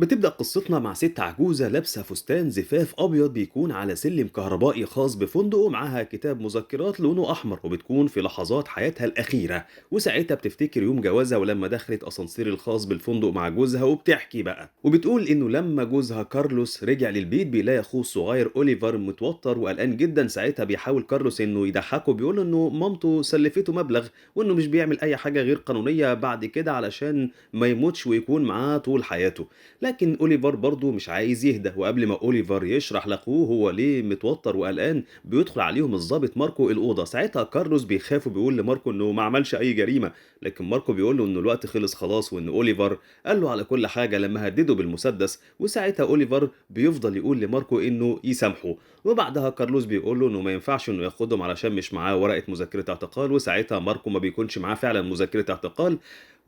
بتبدأ قصتنا مع ست عجوزة لابسة فستان زفاف أبيض بيكون على سلم كهربائي خاص بفندق ومعاها كتاب مذكرات لونه أحمر، وبتكون في لحظات حياتها الأخيرة. وساعتها بتفتكر يوم جوازها ولما دخلت أسانسير الخاص بالفندق مع جوزها، وبتحكي بقى وبتقول إنه لما جوزها كارلوس رجع للبيت بيلاقي أخوه الصغير أوليفر متوتر وقلقان جدا. ساعتها بيحاول كارلوس إنه يضحكه، بيقول إنه مامته سلفته مبلغ وإنه مش بيعمل أي حاجة غير قانونية بعد كده علشان ما يموتش ويكون معاه طول حياته. لكن أوليفر برضه مش عايز يهدى، وقبل ما أوليفر يشرح لأخوه هو ليه متوتر وقلقان بيدخل عليهم الضابط ماركو الأوضة. ساعتها كارلوس بيخاف وبيقول لماركو إنه ما عملش أي جريمة، لكن ماركو بيقول له إنه الوقت خلص خلاص وإن أوليفر قال له على كل حاجة لما هدده بالمسدس. وساعتها أوليفر بيفضل يقول لماركو إنه يسامحه. وبعدها كارلوس بيقول له إنه ما ينفعش إنه ياخدهم علشان مش معاه ورقة مذكرة اعتقال، وساعتها ماركو ما بيكونش معاه فعلا مذكرة اعتقال.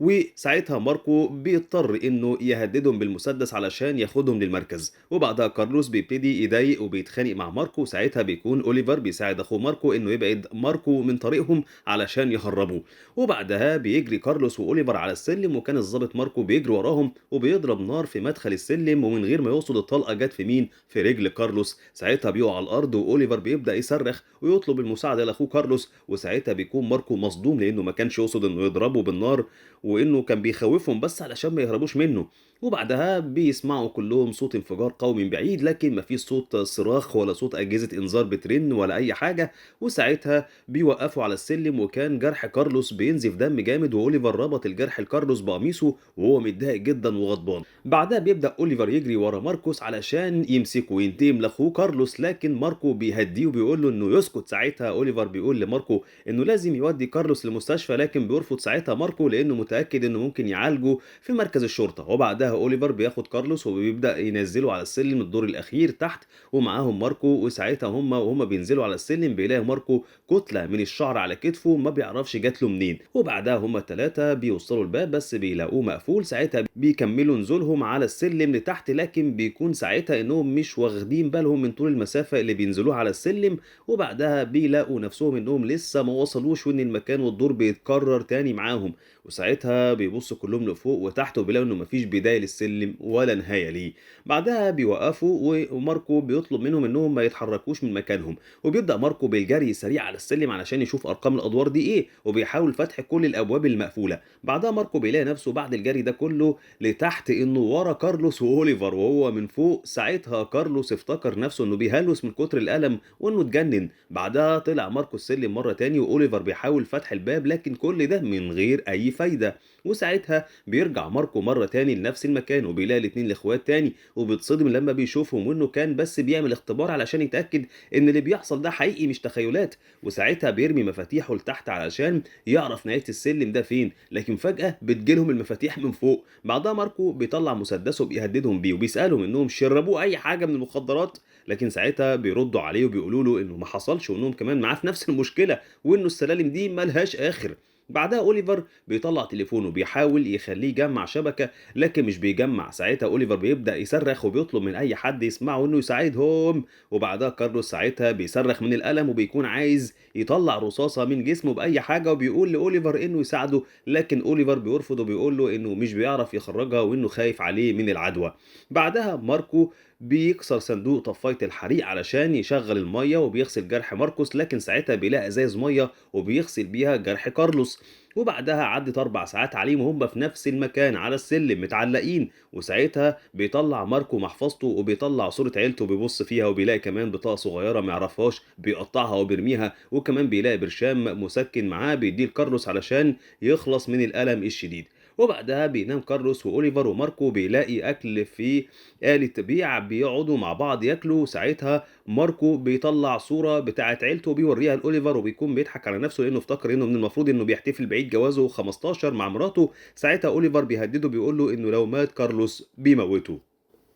وساعتها ماركو بيضطر انه يهددهم بالمسدس علشان ياخدهم للمركز. وبعدها كارلوس بيبتدي يضايق وبيتخانق مع ماركو. ساعتها بيكون اوليفر بيساعد اخوه ماركو انه يبعد ماركو من طريقهم علشان يهربوه. وبعدها بيجري كارلوس واوليفر على السلم، وكان الضابط ماركو بيجري وراهم وبيضرب نار في مدخل السلم، ومن غير ما يقصد الطلقه جت في مين؟ في رجل كارلوس. ساعتها بيقع على الارض واوليفر بيبدا يصرخ ويطلب المساعده لاخوه كارلوس. وساعتها بيكون ماركو مصدوم لانه ما كانش يقصد انه يضربه بالنار، وإنه كان بيخوّفهم بس علشان ما يهربوش منّه. وبعدها بيسمعوا كلّهم صوت انفجار قوي من بعيد، لكن ما فيش صوت صراخ ولا صوت أجهزة إنذار بترن ولا أي حاجة. وساعتها بيوقّفوا على السلِّم، وكان جرح كارلوس بينزف دم جامد، وأوليفر ربط الجرح لكارلوس بقميصه وهو متضايق جدًا وغضبان. بعدها بيبدأ أوليفر يجري ورا ماركوس علشان يمسكه وينتقم لأخوه كارلوس، لكن ماركو بيهدّيه وبيقول له إنه يسكت. ساعتها أوليفر بيقول لماركو إنه لازم يودّي كارلوس لمستشفى، لكن بيرفض ساعتها ماركو لإنه متأكد إنه ممكن يعالجه في مركز الشرطة. وبعدها أوليفر بياخد كارلوس وبيبدأ ينزّله على السلم الدور الأخير تحت ومعاهم ماركو. وساعتها وهُم بينزلوا على السلم بيلاقي ماركو كتلة من الشعر على كتفه ما بيعرفش جات له منين. وبعدها هُم ال3 بيوصلوا الباب بس بيلاقوه مقفول. ساعتها بيكمّلوا نزولهم على السلم لتحت، لكن بيكون ساعتها إنهم مش واخدين بالهم من طول المسافة اللي بينزلوها على السلم. وبعدها بيلاقوا نفسهم إنهم لسه ما وصلوش وإن المكان والدور بيتكرر تاني معاهم. وساعتها بيبصوا كلهم لفوق وتحت وبيلاقوا إنه مفيش بداية للسلم ولا نهاية ليه. بعدها بيوقفوا وماركو بيطلب منهم إنهم ما يتحركوش من مكانهم، وبيبدأ ماركو بالجري سريع على السلم علشان يشوف أرقام الأدوار دي إيه، وبيحاول فتح كل الأبواب المقفولة. بعدها ماركو بيلاقي نفسه بعد الجري ده كله لتحت إنه ورا كارلوس وأوليفر وهو من فوق. ساعتها كارلوس افتكر نفسه إنه بيهلوس من كتر الألم وإنه اتجنن. بعدها طلع ماركو السلم مرة تاني وأوليفر بيحاول فتح الباب، لكن كل ده من غير أي فايدة. وساعتها بيرجع ماركو مرة تاني لنفس المكان وبيلاقي الاتنين الاخوات تاني، وبيتصدم لما بيشوفهم وإنه كان بس بيعمل اختبار علشان يتأكد إن اللي بيحصل ده حقيقي مش تخيلات. وساعتها بيرمي مفاتيحه لتحت علشان يعرف نهاية السلم ده فين، لكن فجأة بتجيلهم المفاتيح من فوق. بعدها ماركو بيطلع مسدسه بيهددهم بيه وبيسألهم إنهم شربوه أي حاجة من المخدرات، لكن ساعتها بيردوا عليه وبيقولوا له إنه ما حصلش وإنهم كمان معاه في نفس المشكلة وإنه السلالم دي ملهاش آخر. بعدها أوليفر بيطلع تليفونه وبيحاول يخليه يجمع شبكة، لكن مش بيجمع. ساعتها أوليفر بيبدأ يصرخ وبيطلب من أي حد يسمعه إنه يساعدهم. وبعدها كارلوس ساعتها بيصرخ من الألم وبيكون عايز يطلع رصاصة من جسمه بأي حاجة وبيقول لأوليفر إنه يساعده، لكن أوليفر بيرفض وبيقول له إنه مش بيعرف يخرجها وإنه خايف عليه من العدوى. بعدها ماركو بيكسر صندوق طفاية الحريق علشان يشغل المية وبيغسل جرح ماركوس، لكن ساعتها بيلاقي ازاز مية وبيغسل بيها جرح كارلوس. وبعدها عدت 4 ساعات عليهم وهم في نفس المكان على السلم متعلقين. وساعتها بيطلع ماركو محفظته وبيطلع صورة عيلته وبيبص فيها وبيلاقي كمان بطاقة صغيرة معرفهاش بيقطعها وبيرميها، وكمان بيلاقي برشام مسكن معاه بيديه لكارلوس علشان يخلص من الألم الشديد. وبعدها بينام كارلوس وأوليفر وماركو بيلاقي أكل في آلة بيع بيقعدوا مع بعض ياكلوا. ساعتها ماركو بيطلع صورة بتاعة عيلته وبيوريها لأوليفر وبيكون بيضحك على نفسه لأنه افتكر إنه من المفروض إنه بيحتفل بعيد جوازه 15 مع مراته. ساعتها أوليفر بيهدده بيقول له إنه لو مات كارلوس بيموته.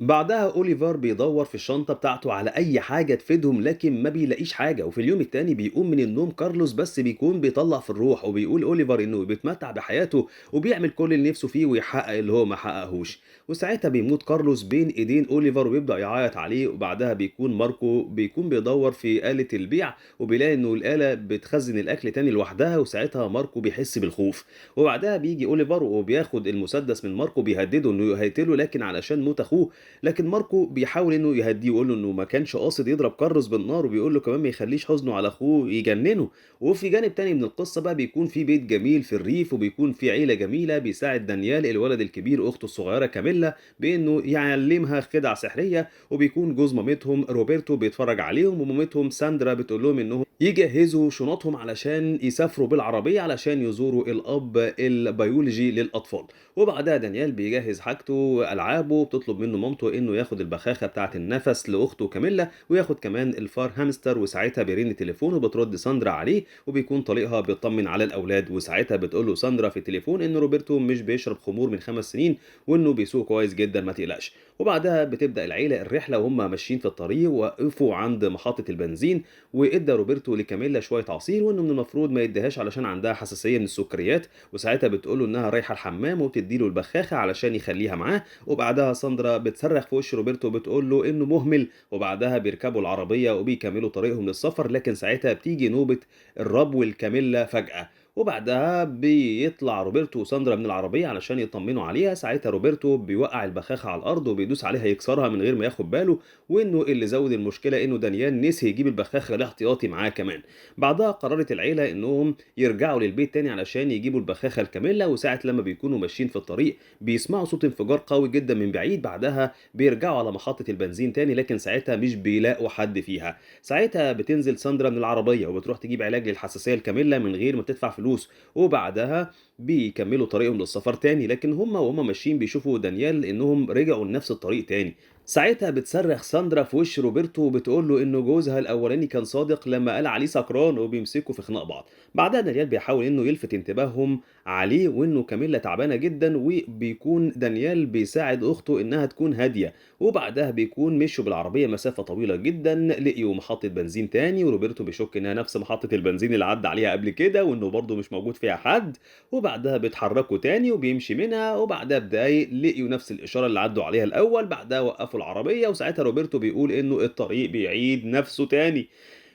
بعدها أوليفر بيدور في الشنطة بتاعته على أي حاجة تفيدهم لكن ما بيلاقيش حاجة، وفي اليوم التاني بيقوم من النوم كارلوس بس بيكون بيطلع في الروح وبيقول أوليفر إنه بيتمتع بحياته وبيعمل كل اللي نفسه فيه ويحقق اللي هو ما حققهوش. وساعتها بيموت كارلوس بين إيدين أوليفر وبيبدأ يعيط عليه، وبعدها بيكون ماركو بيكون بيدور في آلة البيع وبيلاقي إنه الآلة بتخزن الأكل تاني لوحدها، وساعتها ماركو بيحس بالخوف. وبعدها بيجي أوليفر وبياخد المسدس من ماركو بيهدده إنه هيقتله لكن علشان موت أخوه، لكن ماركو بيحاول إنه يهدّيه ويقول له إنه ما كانش قاصد يضرب كارلوس بالنار، وبيقول له كمان ما يخلّيش حزنه على أخوه يجننه. وفي جانب تاني من القصة بقى بيكون في بيت جميل في الريف، وبيكون في عيلة جميلة بيساعد دانيال الولد الكبير أخته الصغيرة كاميلا بإنه يعلّمها خدع سحرية، وبيكون جوز مامتهم روبرتو بيتفرّج عليهم، ومامتهم ساندرا بتقول لهم إنهم يجهّزوا شنطهم علشان يسافروا بالعربية علشان يزوروا الأب البيولوجي للأطفال. وبعدها دانيال بيجهّز حاجته وألعابه، وبتطلب منه مامته إنه ياخد البخاخة بتاعة النَفَس لأخته كاميلا، وياخد كمان الفار هامستر، وساعتها بيرن تليفونه وبترد ساندرا عليه، وبيكون طليقها بيطمن على الأولاد، وساعتها بتقول له ساندرا في التليفون إن روبرتو مش بيشرب خمور من 5 سنين، وإنه بيسوق كويس جدًا ما تقلقش. وبعدها بتبدأ العيلة الرحلة وهُم ماشيين في الطريق، وقفوا عند محطة البنزين، وإدّى روبرتو لكاميلا شوية عصير، وإنه من المفروض ما يدّيهاش علشان عندها حساسية من السكريات، وساعتها بتقول له إنها رايحة الحمام وبتدّي له البخاخة علشان يخلّيها معاه. وبعدها ساندرا بتصرّخ في وش روبرتو وبتقول له إنه مهمل، وبعدها بيركبوا العربية وبيكمّلوا طريقهم للسفر، لكن ساعتها بتيجي نوبة الربو لكاميلا فجأة. وبعدها بيطلع روبرتو وساندرا من العربية علشان يطمنوا عليها، ساعتها روبرتو بيوقّع البخاخة على الأرض وبيدوس عليها يكسرها من غير ما ياخد باله، وإنه اللي زوّد المشكلة إنه دانيال نسي يجيب البخاخة الاحتياطي معاه كمان. بعدها قررت العيلة إنهم يرجعوا للبيت تاني علشان يجيبوا البخاخة لكاميلا، وساعة لمّا بيكونوا ماشيين في الطريق بيسمعوا صوت انفجار قوي جدًا من بعيد، بعدها بيرجعوا على محطة البنزين تاني لكن ساعتها مش بيلاقوا حد فيها. ساعتها بتنزل ساندرا من العربية وبتروح تجيب علاج للحساسية لكاميلا من غير ما تدفع فلوس، وبعدها بيكمّلوا طريقهم للسفر تاني، لكن وهُم ماشيين بيشوفوا دانيال إنهم رجعوا لنفس الطريق تاني. ساعتها بتصرّخ ساندرا في وش روبرتو وبتقول له إنه جوزها الأولاني كان صادق لمّا قال عليه سكران، وبيمسكوا في خناق بعض. بعدها دانيال بيحاول إنه يلفت انتباههم عليه وإنه كاميلا تعبانة جدًا، وبيكون دانيال بيساعد أخته إنها تكون هادية. وبعدها بيكون مشيوا بالعربية مسافة طويلة جدًا، لقيوا محطة بنزين تاني، وروبرتو بيشُك إنها نفس محطة البنزين اللي عدّى عليها قبل كده، وإنه برضه مش موجود فيها حد. وبعدها بيتحركوا تاني وبيمشي منها، وبعدها بدقايق لقيوا نفس الإشارة اللي عدّوا عليها الأول، بعدها وقّفوا العربية، وساعتها روبرتو بيقول إنه الطريق بيعيد نفسه تاني.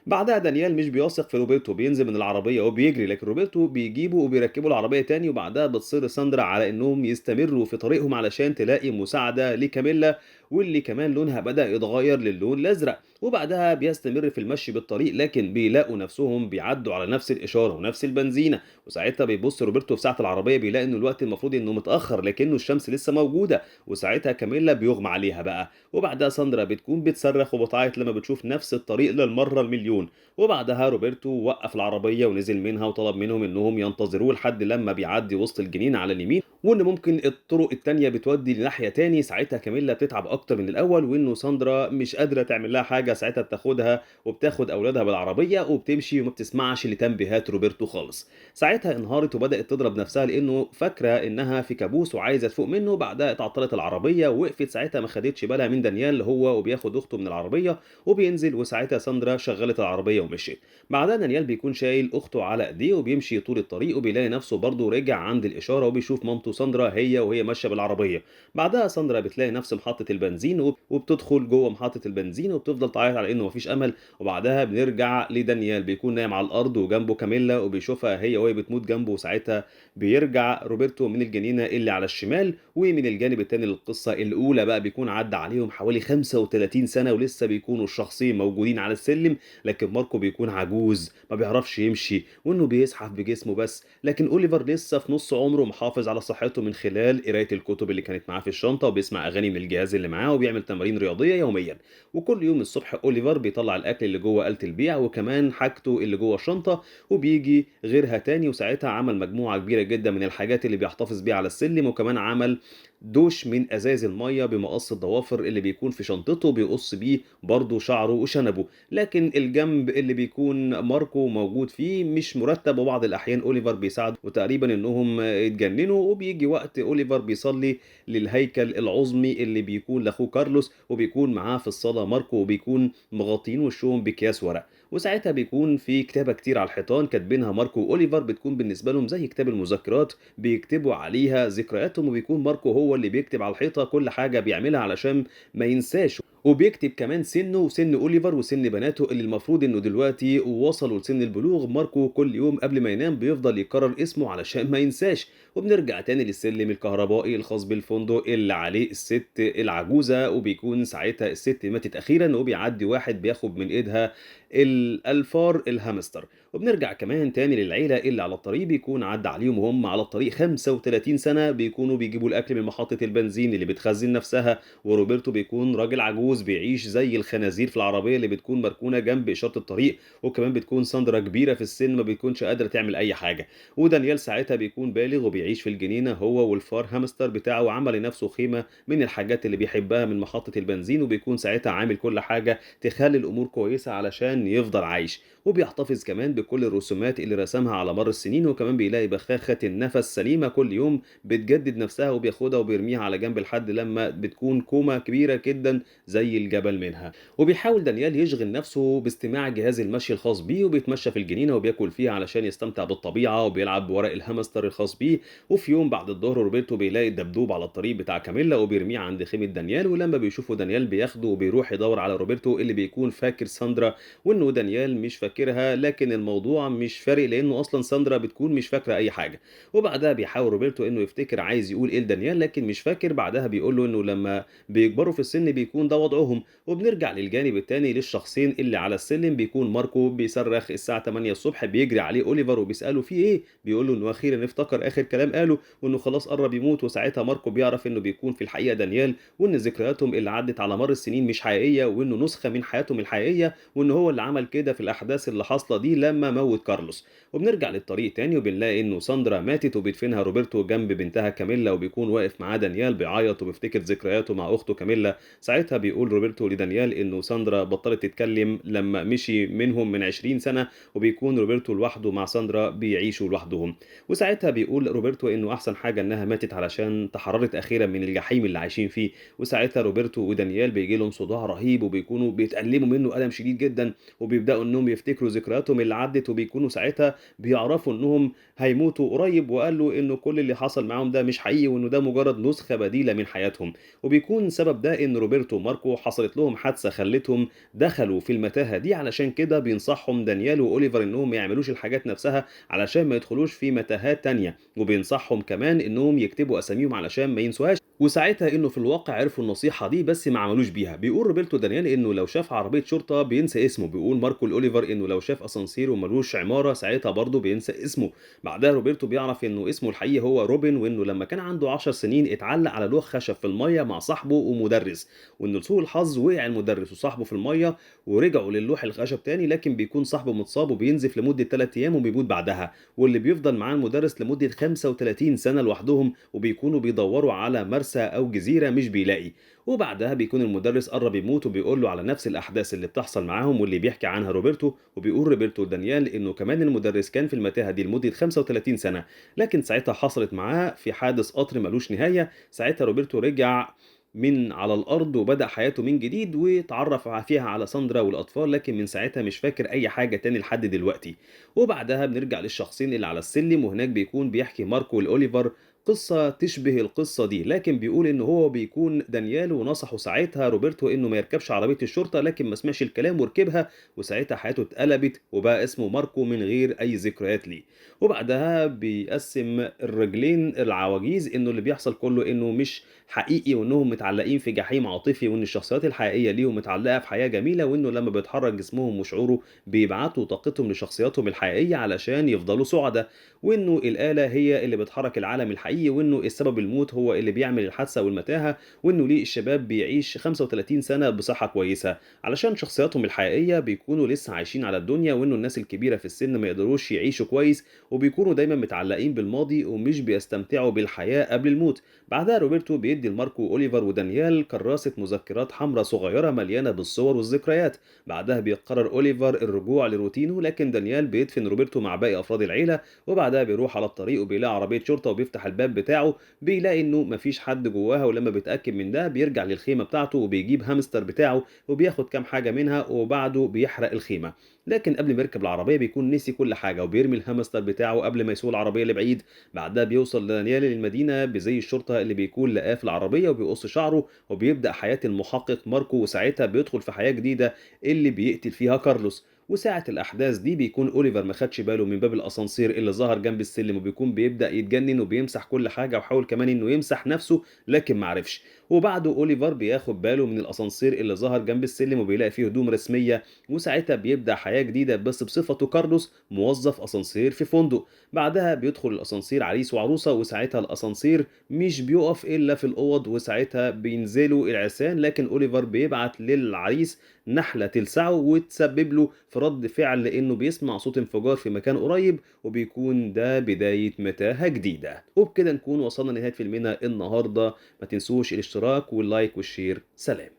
بعدها دانيال مش بيثق في روبرتو، بينزل من العربية وهو بيجري، لكن روبرتو بيجيبه وبيركبه العربية تاني، وبعدها بتصر ساندرا على إنهم يستمروا في طريقهم علشان تلاقي مساعدة لكاميلا، واللي كمان لونها بدأ يتغير للون الأزرق. وبعدها بيستمر في المشي بالطريق لكن بيلاقوا نفسهم بيعدوا على نفس الإشارة ونفس البنزينة، وساعتها بيبص روبرتو في ساعة العربية بيلاقي إنه الوقت المفروض إنه متأخر لكنه الشمس لسه موجودة، وساعتها كاميلا بيغمى عليها بقى. وبعدها ساندرا بتكون بتصرخ وبتعيط لما بتشوف نفس الطريق للمرة المليون. وبعدها روبرتو وقف العربية ونزل منها وطلب منهم إنهم ينتظروه لحد لما بيعدي وسط الجنينة على اليمين، وإن ممكن الطرق التانية بتودي لناحية تاني. ساعتها كاميلا بتتعب أكتر من الأول، وإنه ساندرا مش قادرة تعمل لها حاجة، ساعتها بتاخدها وبتاخد أولادها بالعربية وبتمشي وما بتسمعش لتنبيهات روبرتو خالص. ساعتها انهارت وبدأت تضرب نفسها لأنه فاكرة إنها في كابوس وعايزة تفوق منه. بعدها اتعطلت العربية ووقفت، ساعتها ما خدتش بالها من دانيال هو وبياخد أخته من العربية وبينزل، وساعتها ساندرا شغلت العربية ومشيت. بعدها دانيال بيكون شايل أخته على إيديه وبيمشي طول الطريق، وبيلاقي نفسه برضه رجع عند الإشارة وبيشوف مامته ساندرا هي وهي ماشية بالعربية. بعدها ساندرا بتلاقي نفس محطة البنزين وبتدخل جوه محطة البنزين وبتفضل تعيط على إنه مفيش أمل. وبعدها بنرجع لدانيال بيكون نايم على الأرض وجنبه كاميلا وبيشوفها هي وهي بتموت جنبه، وساعتها بيرجع روبرتو من الجنينة اللي على الشمال. ومن الجانب التاني للقصة الأولى بقى بيكون عدى عليهم حوالي 35 سنة ولسه بيكونوا الشخصين موجودين على السلم، لكن ماركو بيكون عجوز ما بيعرفش يمشي وإنه بيزحف بجسمه بس، لكن أوليفر لسه في نص عمره محافظ على صحته من خلال قراية الكتب اللي كانت معاه في الشنطة، وبيسمع أغاني من الجهاز اللي معاه وبيعمل تمارين رياضية يوميا. وكل يوم الصبح أوليفر بيطلع الأكل اللي جوه آلة البيع وكمان حاجته اللي جوه الشنطة وبيجي غيرها تاني، وساعتها عمل مجموعة كبيرة جدا من الحاجات اللي بيحتفظ بيها على السلم، وكمان عمل دوش من ازاز الميه بمقص الضوافر اللي بيكون في شنطته بيقص بيه برضه شعره وشنبه. لكن الجنب اللي بيكون ماركو موجود فيه مش مرتب، وبعض الأحيان أوليفر بيساعده وتقريبا إنهم اتجننوا، وبيجي وقت أوليفر بيصلي للهيكل العظمي اللي بيكون لاخوه كارلوس، وبيكون معاه في الصاله ماركو، وبيكون مغطين وشهم بأكياس ورق. وساعتها بيكون في كتابة كتير على الحيطان كاتبينها ماركو وأوليفر، بتكون بالنسبة لهم زي كتاب المذكرات، بيكتبوا عليها ذكرياتهم، وبيكون ماركو هو اللي بيكتب على الحيطة كل حاجة بيعملها علشان ما ينساش. وبيكتب كمان سنه وسن أوليفر وسن بناته اللي المفروض إنه دلوقتي وصلوا لسن البلوغ. ماركو كل يوم قبل ما ينام بيفضل يكرر اسمه علشان ما ينساش. وبنرجع تاني للسلم الكهربائي الخاص بالفندق اللي عليه الست العجوزة، وبيكون ساعتها الست ماتت أخيرا، وبيعدي واحد بياخد من إيدها الفار الهامستر. وبنرجع كمان تاني للعيلة اللي على الطريق، بيكون عدى عليهم وهم على الطريق 35 سنة، بيكونوا بيجيبوا الأكل من محطة البنزين اللي بتخزن نفسها. وروبرتو بيكون راجل عجوز بيعيش زي الخنازير في العربية اللي بتكون مركونة جنب إشارة الطريق. وكمان بتكون ساندرا كبيرة في السن، ما بتكونش قادرة تعمل أي حاجة. ودانيال ساعتها بيكون بالغ وبيعيش في الجنينة هو والفار هامستر بتاعه، وعمل لنفسه خيمة من الحاجات اللي بيحبها من محطة البنزين، وبيكون ساعتها عامل كل حاجة تخلي الأمور كويسة علشان يفضل عايش. وبيحتفظ كمان بكل الرسومات اللي رسمها على مر السنين، وكمان بيلاقي بخاخة النفس سليمة كل يوم بتجدد نفسها، وبياخدها وبيرميها على جنب لحد لما بتكون كومة كبيرة جدا زي الجبل منها. وبيحاول دانيال يشغل نفسه باستماع جهاز المشي الخاص بيه، وبيتمشى في الجنينة وبياكل فيها علشان يستمتع بالطبيعة، وبيلعب بورق الهامستر الخاص بيه. وفي يوم بعد الظهر روبرتو بيلاقي الدبدوب على الطريق بتاع كاميلا، وبيرميه عند خيمة دانيال. ولما بيشوفه دانيال بياخده وبيروح يدور على روبرتو اللي بيكون فاكر ساندرا، وانه دانيال مش فاكرها. لكن الموضوع مش فارق لانه اصلا ساندرا بتكون مش فاكره اي حاجه. وبعدها بيحاول روبرتو انه يفتكر عايز يقول ايه لدانيال لكن مش فاكر. بعدها بيقول له انه لما بيكبروا في السن بيكون ده وضعهم. وبنرجع للجانب التاني للشخصين اللي على السلم، بيكون ماركو بيصرخ الساعه 8 الصبح، بيجري عليه اوليفر وبيساله في ايه، بيقول له انه اخيرا افتكر اخر كلام قاله، وانه خلاص قرب يموت. وساعتها ماركو بيعرف انه بيكون في الحقيقه دانيال، وان ذكرياتهم اللي عدت على مر السنين مش حقيقيه، وانه نسخه من حياتهم الحقيقيه، وان هو اللي عمل كده في الاحداث اللي حاصله دي لما موت كارلوس. وبنرجع للطريق تاني وبنلاقي انه ساندرا ماتت، وبيدفنها روبرتو جنب بنتها كاميلا، وبيكون واقف معاه دانيال بيعيط وبيفتكر ذكرياته مع اخته كاميلا. ساعتها بيقول روبرتو لدانيال انه ساندرا بطلت تتكلم لما مشي منهم من 20 سنه، وبيكون روبرتو لوحده مع ساندرا بيعيشوا لوحدهم. وساعتها بيقول روبرتو انه احسن حاجه انها ماتت علشان تحررت اخيرا من الجحيم اللي عايشين فيه. وساعتها روبرتو ودانيال بيجي لهم صداع رهيب، وبيكونوا بيتألموا منه ألم شديد جدا، وبيبدأوا انهم يفتكروا ذكرياتهم اللي عدت، وبيكونوا ساعتها بيعرفوا انهم هيموتوا قريب. وقالوا انه كل اللي حصل معاهم ده مش حقيقي، وانه ده مجرد نسخة بديلة من حياتهم. وبيكون سبب ده ان روبرتو وماركو حصلت لهم حادثة خلتهم دخلوا في المتاهة دي، علشان كده بينصحهم دانيال واوليفر انهم ما يعملوش الحاجات نفسها علشان ما يدخلوش في متاهات تانية. وبينصحهم كمان انهم يكتبوا اساميهم علشان ما ينسوهاش. وساعتها انه في الواقع عرفوا النصيحه دي بس ما عملوش بيها. بيقول روبرتو دانيال انه لو شاف عربيه شرطه بينسى اسمه. بيقول ماركو لاوليفر انه لو شاف اسانسير وملوش عماره ساعتها برضه بينسى اسمه. بعدها روبرتو بيعرف انه اسمه الحقيقي هو روبن، وانه لما كان عنده 10 سنين اتعلق على لوح خشب في الميه مع صاحبه ومدرس، وانه لسوء الحظ وقع المدرس وصاحبه في الميه ورجعوا للوح الخشب تاني، لكن بيكون صاحبه متصاب وبينزف لمده 3 ايام وبيموت بعدها. واللي بيفضل معاه المدرس لمده 35 سنه لوحدهم، وبيكونوا بيدوروا على مرسى او جزيره مش بيلاقي. وبعدها بيكون المدرس قرب يموت، وبيقول له على نفس الاحداث اللي بتحصل معاهم واللي بيحكي عنها روبرتو. وبيقول روبرتو دانيال انه كمان المدرس كان في المتاهه دي لمده 35 سنه، لكن ساعتها حصلت معاه في حادث قطر ملوش نهايه. ساعتها روبرتو رجع من على الارض وبدأ حياته من جديد، واتعرف فيها على ساندرا والاطفال، لكن من ساعتها مش فاكر اي حاجه تاني لحد دلوقتي. وبعدها بنرجع للشخصين اللي على السلم، وهناك بيكون بيحكي ماركو لاوليفر قصة تشبه القصة دي، لكن بيقول إن هو بيكون دانيال ونصحه ساعتها روبرتو إنه ما يركبش عربية الشرطة، لكن ما سمعش الكلام وركبها. وساعتها حياته اتقلبت وبقى اسمه ماركو من غير أي ذكريات ليه. وبعدها بيقسم الرجلين العواجيز إنه اللي بيحصل كله إنه مش حقيقي، وإنهم متعلقين في جحيم عاطفي، وإن الشخصيات الحقيقية ليهم متعلقة في حياة جميلة، وإنه لما بيتحرك جسمهم وشعوره بيبعتوا طاقتهم لشخصياتهم الحقيقية علشان يفضلوا سعداء. وإنه الآلة هي اللي بتحرك العالم الحقيقي، وإنه السبب الموت هو اللي بيعمل الحادثة والمتاهة. وإنه ليه الشباب بيعيش 35 سنة بصحة كويسة علشان شخصياتهم الحقيقية بيكونوا لسه عايشين على الدنيا. وإنه الناس الكبيرة في السن ما يقدروش يعيشوا كويس، وبيكونوا دايما متعلقين بالماضي ومش بيستمتعوا بالحياة قبل الموت. بعدها روبرتو بيدي لماركو أوليفر ودانيال كراسة مذكرات حمراء صغيرة مليانة بالصور والذكريات. بعدها بيقرر أوليفر الرجوع لروتينه، لكن دانيال بيدفن روبرتو مع باقي أفراد العيلة. وبعدها بيروح على الطريق وبيلاقي عربية شرطة، وبيفتح الباب الباب بتاعه بيلاقي إنه مفيش حد جواها، ولما بيتأكد من ده بيرجع للخيمة بتاعته وبيجيب هامستر بتاعه وبياخد كام حاجة منها وبعده بيحرق الخيمة. لكن قبل ما يركب العربية بيكون نسي كل حاجة وبيرمي الهامستر بتاعه قبل ما يسوق العربية لبعيد. بعدها بيوصل دانيال للمدينة بزي الشرطة اللي بيكون لقاه في العربية وبيقص شعره، وبيبدأ حياة المحقق ماركو، وساعتها بيدخل في حياة جديدة اللي بيقتل فيها كارلوس. وساعة الأحداث دي بيكون أوليفر ما خدش باله من باب الأسانسير اللي ظهر جنب السلم، وبيكون بيبدأ يتجنن وبيمسح كل حاجة، وحاول كمان إنه يمسح نفسه لكن معرفش. وبعده أوليفر بياخد باله من الأسانسير اللي ظهر جنب السلم وبيلاقي فيه هدوم رسمية، وساعتها بيبدأ حياة جديدة بس بصفته كارلوس موظف أسانسير في فندق. بعدها بيدخل الأسانسير عريس وعروسة، وساعتها الأسانسير مش بيقف إلا في الأوض، وساعتها بينزلوا العرسان، لكن أوليفر بيبعت للعريس نحلة تلسعه وتسبب له في رد فعل لأنه بيسمع صوت انفجار في مكان قريب، وبيكون ده بداية متاهة جديدة. وبكده نكون وصلنا لنهاية فيلمنا النهاردة. ما تنسوش الاشتراك واللايك والشير. سلام.